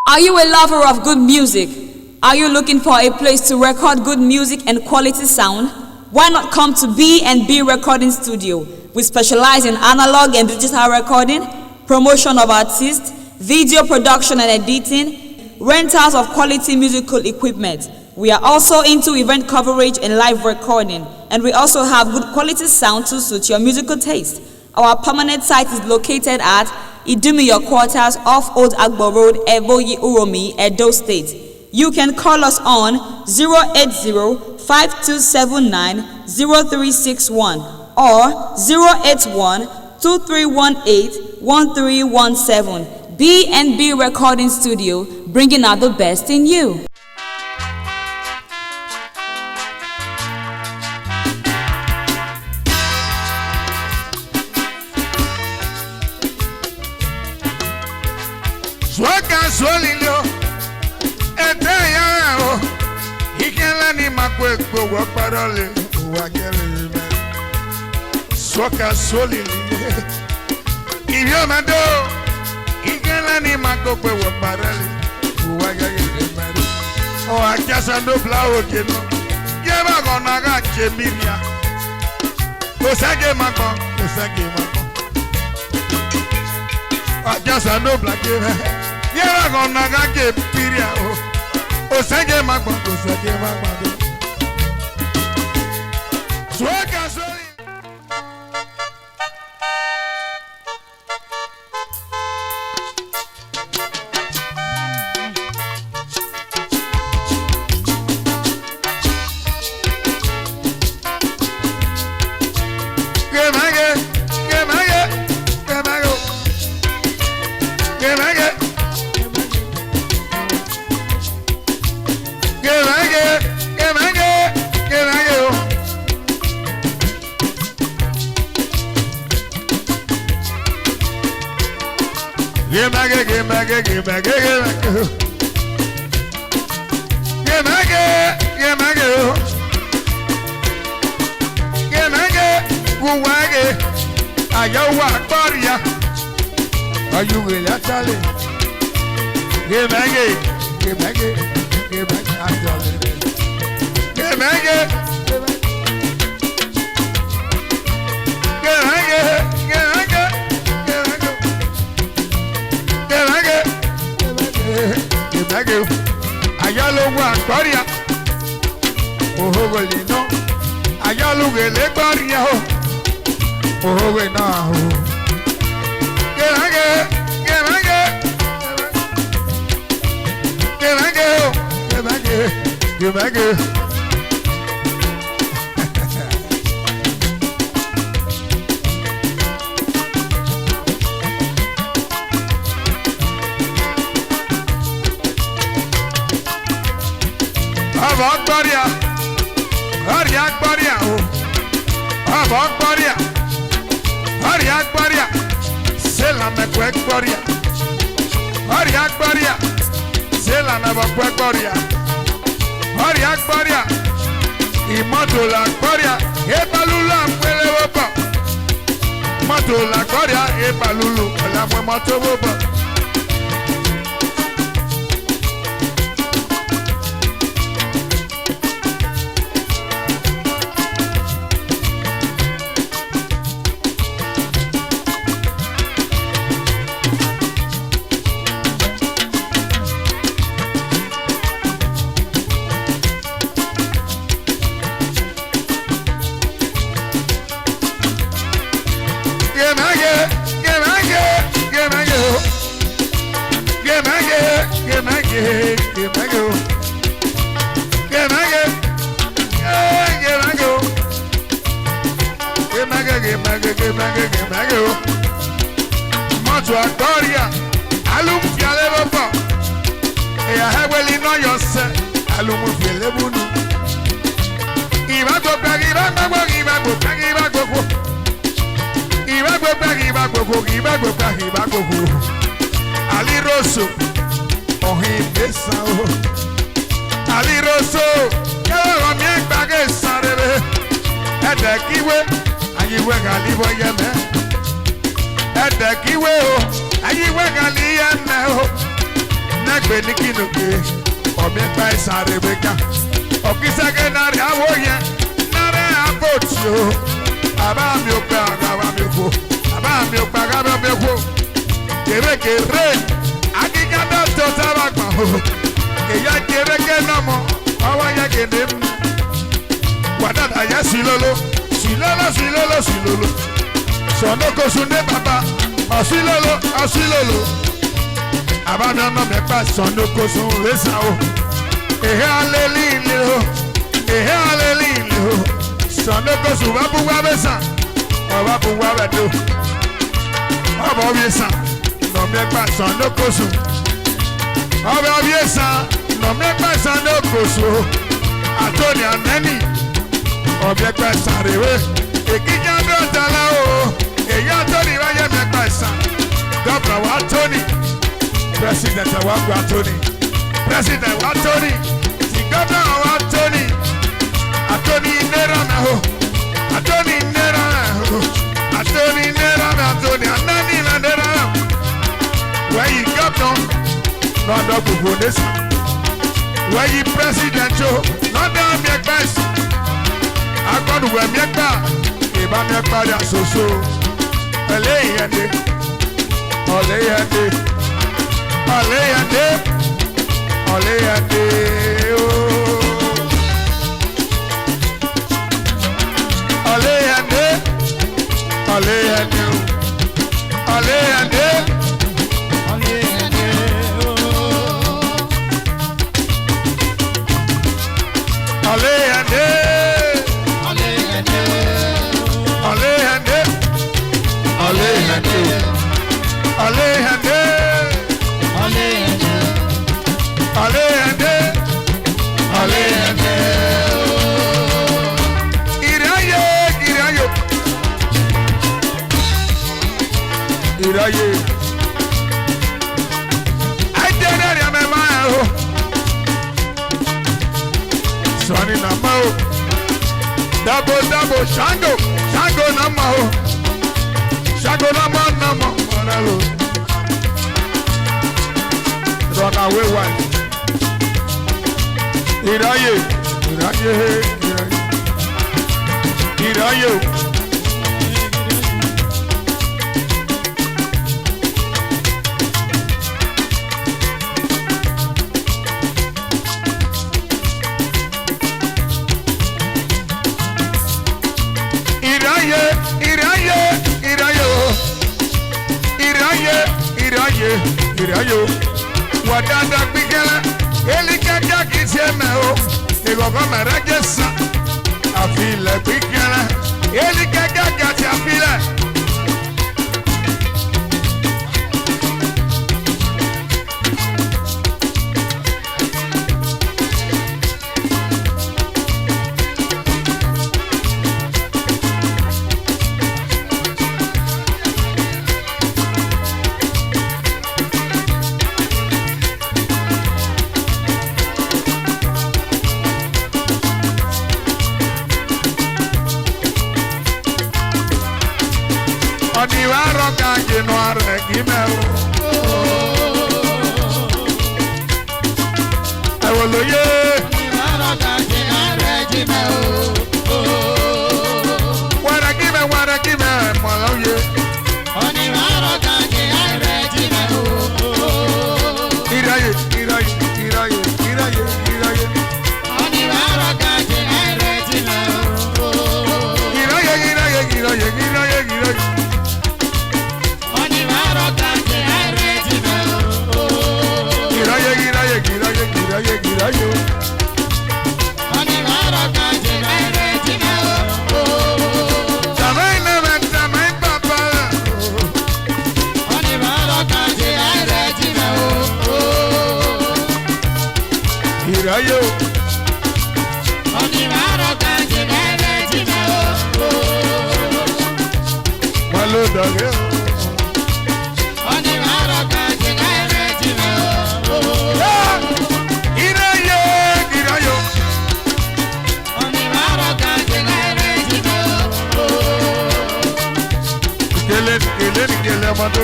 Are you a lover of good music? Are you looking for a place to record good music and quality sound? Why not come to B&B Recording Studio? We specialize in analog and digital recording, promotion of artists, video production and editing, rentals of quality musical equipment. We are also into event coverage and live recording, and we also have good quality sound to suit your musical taste. Our permanent site is located at Idumiyo Quarters off Old Agbo Road, Eboyi Uromi, Edo State. You can call us on 080-5279-0361 or 081-2318-1317. B&B Recording Studio, bringing out the best in you. Swaka swalilo etaya o ikela ni makwekwo waparole wagele swaka swalilo ivyomado ikela ni makwekwo waparole wagele o akasa ndo blawo keno yeba gona ga chemiria osage makon ajasa ndo blake yera gonna ga piria o sege magba do swaka soli gbé ní kìnìkì ọ̀mí ẹgbẹ́ ìsàrè wíkà ọ̀kísẹ́gẹ́ náírà àwòyẹ náírà àbòtì o bàbá mi ò pẹ́ àgàwà mi kú bàbá mi ò pẹ́ àgàwà mi kú kèrèkèrè akíkádà tó sábà gbọ̀n o èyà kèrèkè náà mọ ọwọ́ yẹ kéde mu wàdàdà yẹ sílóló sílóló sílóló sílóló sọ̀nùkọ̀sùn ní bàbá ọ̀sílóló ọ̀sílóló àbámi ọ̀nà mẹ́fà sọ̀nùkọ̀sùn rẹ̀sà o èhé alẹ́lí ilé o èhé alẹ́lí ilé o sọ̀nùkọ̀sùn wà bú wà bẹ́sà ọ̀wà bú wà bẹ́dọ̀ ọ̀bọ̀ wíṣà nọ̀mẹ́fà sọ̀nùkọ̀sùn ọ̀bọ̀ wíṣà nọ̀mẹ́fà sọ̀nùkọ̀sùn àtọ́ni ànẹ́ni ọ̀bẹ̀gbẹ̀ sàrèwé èkìjà dọ̀tàlá o èyí àtọ́ni wáyé mẹ́gbà ìsà gọ́vnà wa tóní pírẹsidẹ̀ntì wa gba tóní pírẹsidẹ̀ntì wa tóní ti gọ́vnà wa tóní àtọ́ni náírà mẹ́ o àtọ́ni náírà mẹ́ o àtọ́ni náírà mẹ́ àtọ́ni ànáni náírà mẹ́ wẹ́yì gọ́vnà lọ́dọ̀ gbogbo nẹ́sà wẹ́yì pírẹsidẹ̀ntì o lọ́dọ̀ mẹ́gbà ìsà agbọ́dùwẹ̀ mẹ́gbà ìbá mẹ́gbà dà soso ẹlẹ́yẹ̀dẹ́ ọ̀lẹ́yẹ̀dẹ́ ọ̀lẹ́yẹ̀dẹ́ ọ̀lẹ́yẹ̀dẹ́ ooo ọ̀lẹ́yẹ̀dẹ́ ọ̀lẹ́yẹ̀dẹ́ ọ̀lẹ́yẹ̀dẹ́ ọ̀lẹ́yẹ̀dẹ́ ooo ọ̀lẹ́yẹ̀dẹ́. Iraye, I did it, I'm a mile. Sonny Namo, double, Shango, Namo, Shango Namo, run away one. Iraye. Irayo, wadada bigela, elikaka kiseme o, egogo meragesa, afile bigela, elikaka kati afile. Oniwaro kanji no aregimeo. Ewoloye. Oniwaro kanji aregimeo. Waregime moloye. Oniwaro kanji aregimeo. Iraye. Oniwaro kanji aregimeo. Iraye. Girayo. Tamay papa. Girayo. Malo dage. Gele mado.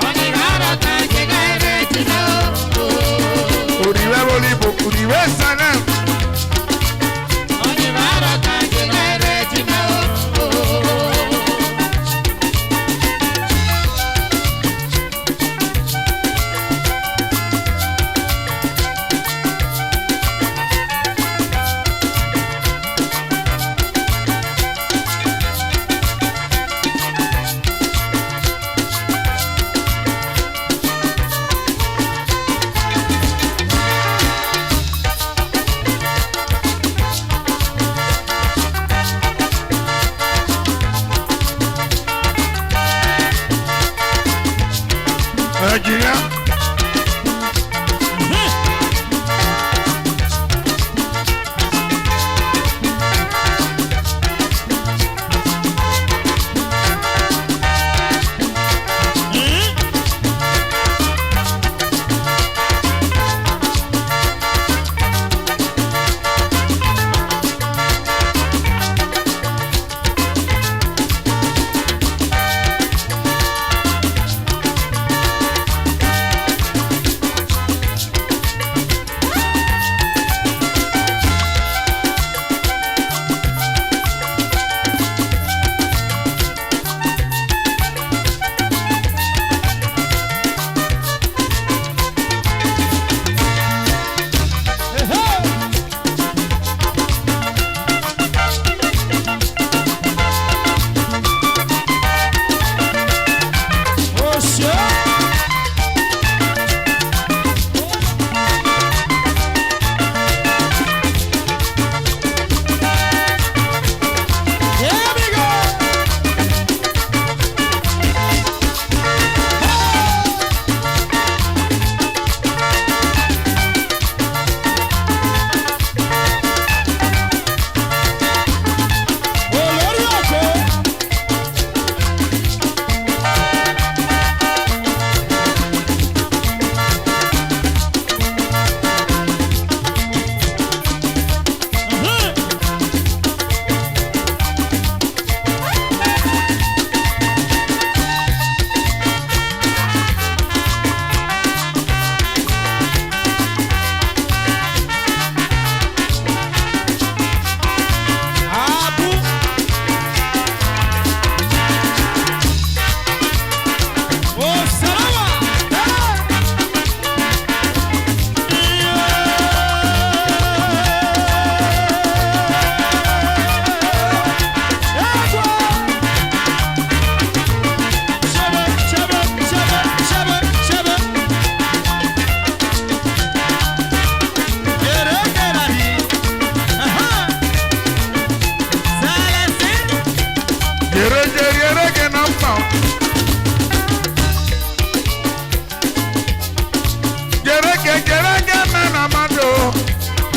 Onirara kanji gaire tino. Uribe Bolibo, Uribe Sanem. Nigeria.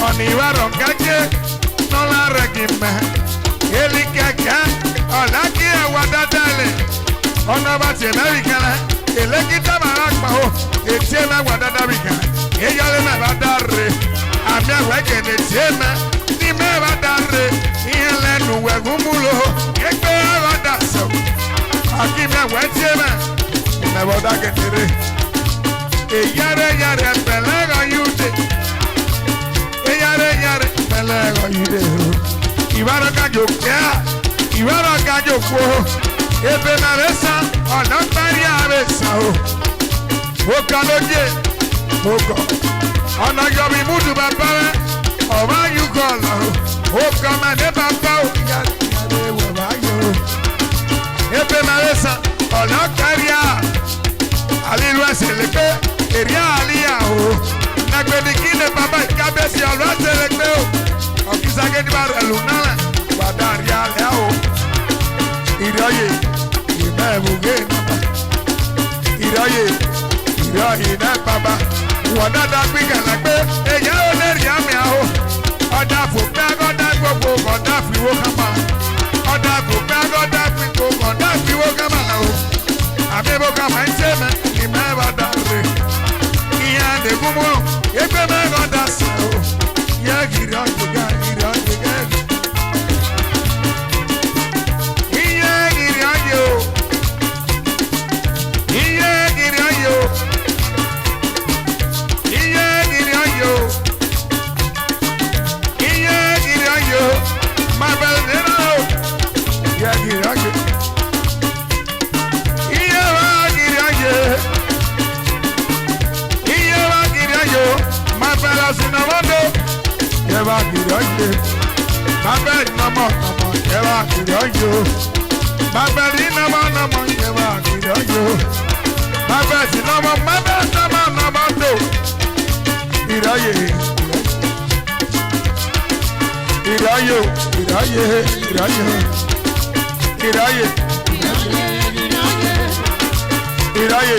Oniwaro kake no la regime eli kaka ola ki awada dale ona ba ti America la ele kita mara pa o etie na awada dabika e yale na ba dare ami awe ke ne tie na ni me ba dare ile nu we gumulo e pe awada so aki me awe tie na me ba da ke tere e yare pelega yude yare pelego yide ibaro kajo kya ibaro kajo ko ebe na besa ona maria besa o kaloje oko ona yo bi mudu baba o ba you call o kama ne baba o yare wo ba yo ebe na besa ona karia alilu aselepe eria alia o Nagbedikine baba ikabesi alwaselekbe o okisage di bar elunala wadari ale o iroye imebuge iroye na baba wadada gbigalagbe eya oleri ami aho oda fopẹ agoda gbogbo oda fiwo kama oda fopẹ agoda gbogbo oda fiwo kama o abebo kama nseme imebadare iya de gumo ebe me goda so ya gira giga iya gira yo iya gira yo ìrọ̀yè. Bàbá ìnàmọ̀ nàmọ̀ ìjẹba ìrọ̀yè. Bàbá ìnàmọ̀ nàmọ̀ ìjẹba ìrọ̀yè. Bàbá ìnàmọ̀ nàmọ̀ tó ìrọ̀yè. Ìrọ̀yè ìrọ̀yè ìrọ̀yè ìrọ̀yè ìrọ̀yè.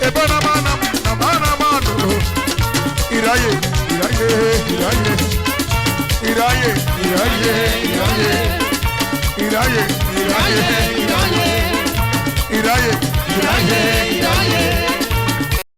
Ebo ìráyè ìráyè ìráyè ìráyè ìráyè ìráyè ìráyè ìráyè ìráyè.